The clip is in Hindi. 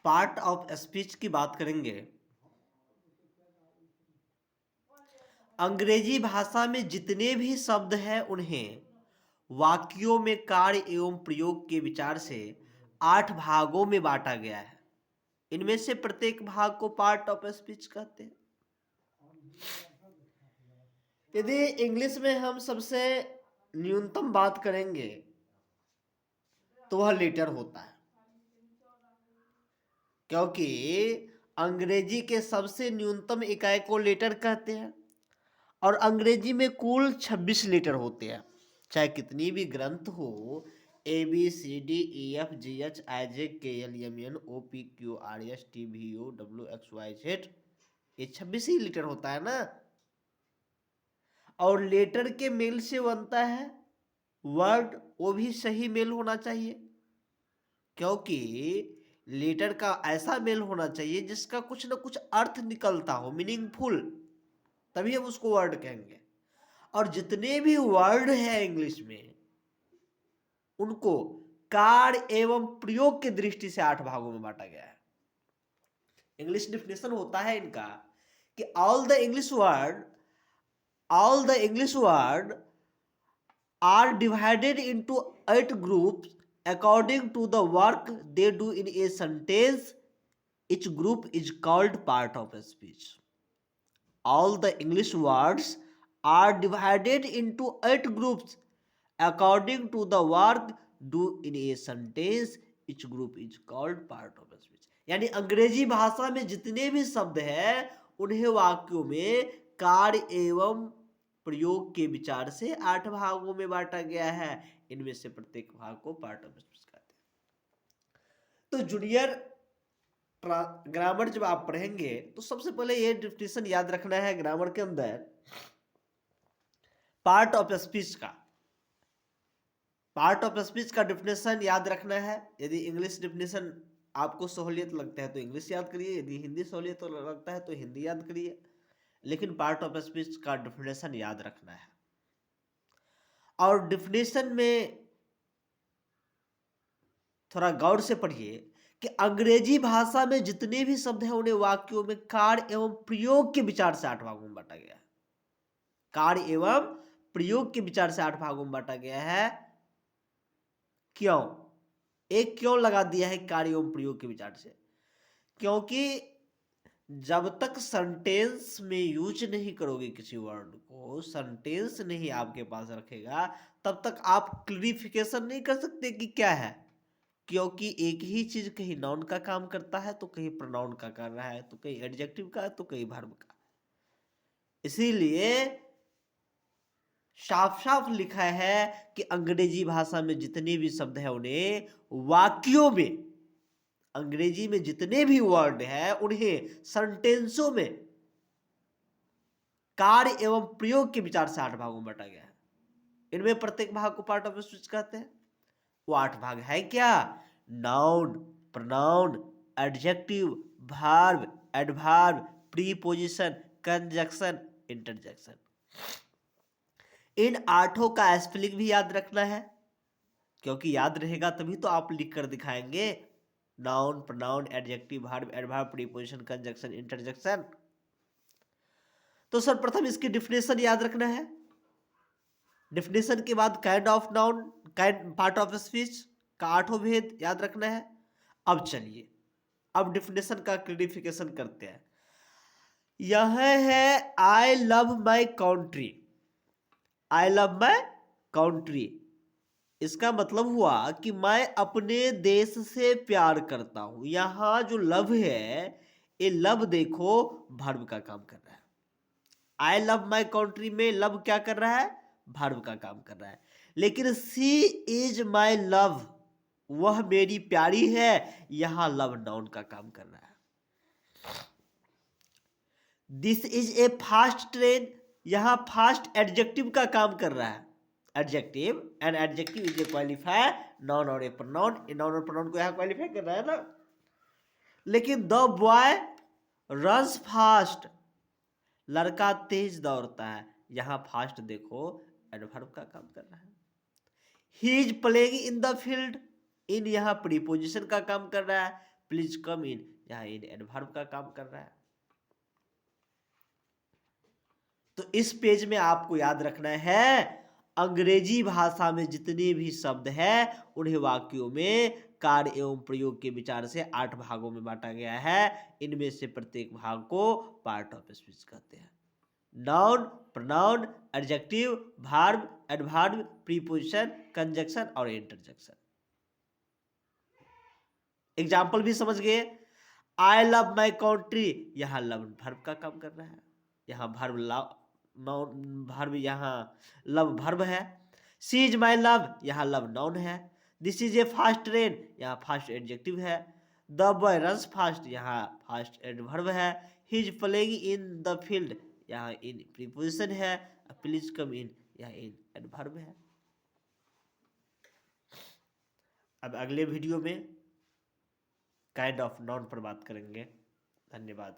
पार्ट ऑफ स्पीच की बात करेंगे। अंग्रेजी भाषा में जितने भी शब्द हैं उन्हें वाक्यों में कार्य एवं प्रयोग के विचार से 8 भागों में बांटा गया है। इनमें से प्रत्येक भाग को पार्ट ऑफ स्पीच कहते हैं। यदि इंग्लिश में हम सबसे न्यूनतम बात करेंगे तो वह लेटर होता है, क्योंकि अंग्रेजी के सबसे न्यूनतम इकाई को लेटर कहते हैं और अंग्रेजी में कुल 26 लेटर होते हैं। चाहे कितनी भी ग्रंथ हो, ABCDEFGHIJKLMNOPQRSTVUWXYZ, ये 26 ही लेटर होता है ना। और लेटर के मेल से बनता है वर्ड, वो भी सही मेल होना चाहिए, क्योंकि लेटर का ऐसा मेल होना चाहिए जिसका कुछ ना कुछ अर्थ निकलता हो, मीनिंगफुल, तभी हम उसको वर्ड कहेंगे। और जितने भी वर्ड है इंग्लिश में उनको कार्य एवं प्रयोग की दृष्टि से 8 भागों में बांटा गया है। इंग्लिश डिफिनेशन होता है इनका कि all the English word are divided into 8 groups according to the work they do in a sentence. Each group is called part of a speech. All the English words are divided into 8 groups according to the work do in a sentence. Each group is called part of a speech. यानी अंग्रेजी भाषा में जितने भी शब्द हैं उन्हें वाक्यों में कार्य एवं प्रयोग के विचार से 8 भागों में बांटा गया है। इनमें से प्रत्येक भाग को पार्ट ऑफ स्पीच कहते हैं। तो जूनियर ग्रामर जब आप पढ़ेंगे तो सबसे पहले ये डिफिनेशन याद रखना है ग्रामर के अंदर पार्ट ऑफ स्पीच का। पार्ट ऑफ स्पीच का डिफिनेशन याद रखना है। यदि इंग्लिश डिफिनेशन आपको सहूलियत लगता है तो इंग्लिश याद करिए, यदि हिंदी सहूलियत लगता है तो हिंदी याद करिए, लेकिन पार्ट ऑफ स्पीच का डिफिनेशन याद रखना है। और डिफिनेशन में थोड़ा गौर से पढ़िए कि अंग्रेजी भाषा में जितने भी शब्द हैं उन्हें वाक्यों में कार्य एवं प्रयोग के विचार से 8 भागों में बांटा गया है। कार्य एवं प्रयोग के विचार से 8 भागों में बांटा गया है। क्यों? एक क्यों लगा दिया है कार्य एवं प्रयोग के विचार से? क्योंकि जब तक सेंटेंस में यूज नहीं करोगे किसी वर्ड को, सेंटेंस नहीं आपके पास रखेगा, तब तक आप क्लैरिफिकेशन नहीं कर सकते कि क्या है। क्योंकि एक ही चीज कहीं नाउन का काम करता है तो कहीं प्रोनाउन का कर रहा है, तो कहीं एडजेक्टिव का तो कहीं वर्ब का। इसीलिए साफ साफ लिखा है कि अंग्रेजी भाषा में जितने भी शब्द हैं उन्हें वाक्यों में, अंग्रेजी में जितने भी वर्ड हैं उन्हें सेंटेंसों में कार्य एवं प्रयोग के विचार से 8 भागों में बांटा गया है। इनमें प्रत्येक भाग को पार्ट ऑफ स्पीच कहते हैं। वो 8 भाग है क्या? Noun, pronoun, adjective, verb, adverb, preposition, conjunction, interjection. इन 8 का स्पेलिंग भी याद रखना है, क्योंकि याद रहेगा तभी तो आप लिख कर दिखाएंगे। Noun, pronoun, adjective, verb, adverb, preposition, conjunction, interjection. तो सर्वप्रथम इसकी डिफिनेशन याद रखना है। डिफिनेशन के बाद kind of noun, kind part of speech का 8 भेद याद रखना है। अब चलिए अब डिफिनेशन का क्लैरिफिकेशन करते हैं। यह है I love my country. I love my country, इसका मतलब हुआ कि मैं अपने देश से प्यार करता हूं। यहां जो लव है, ये लव देखो वर्ब का काम कर रहा है। आई लव माई कंट्री में लव क्या कर रहा है? वर्ब का काम कर रहा है। लेकिन सी इज माई लव, वह मेरी प्यारी है, यहां लव नाउन का काम कर रहा है। This is a fast train, यहां फास्ट एडजेक्टिव का काम कर रहा है। Adjective, and adjective is a qualifier, noun और ए प्रोनाउन। नाउन और प्रोनाउन को यहां क्वालिफाई कर रहा है ना। लेकिन द बॉय रन्स फास्ट, लड़का तेज दौड़ता है, यहां फास्ट देखो एडवर्ब का काम कर रहा है। He is playing in the field, in यहां प्रीपोजिशन का काम कर रहा है, प्लीज कम इन, यहाँ इन एडवर्ब का काम कर रहा है। तो इस पेज में आपको याद रखना है, अंग्रेजी भाषा में जितने भी शब्द हैं उन्हें वाक्यों में कार्य एवं प्रयोग के विचार से 8 भागों में बांटा गया है। इनमें से प्रत्येक भाग को पार्ट ऑफ स्पीच कहते हैं। Noun, pronoun, adjective, verb, adverb, preposition, conjunction और इंटरजेक्शन। एग्जाम्पल भी समझ गए। आई लव माई कंट्री, यहाँ लव वर्ब का काम कर रहा है, यहाँ वर्ब लव, नाउन वर्ब, यहाँ लव वर्ब है। सी इज माई लव, यहाँ लव नाउन है। This is a fast train, यहाँ फास्ट एडजेक्टिव है। द बॉय रन्स फास्ट, यहाँ फास्ट एडवर्ब है। He is playing in the field, यहाँ इन प्रीपोजिशन है। प्लीज कम इन, यहाँ इन एडवर्ब है। अब अगले वीडियो में काइंड ऑफ नाउन पर बात करेंगे। धन्यवाद।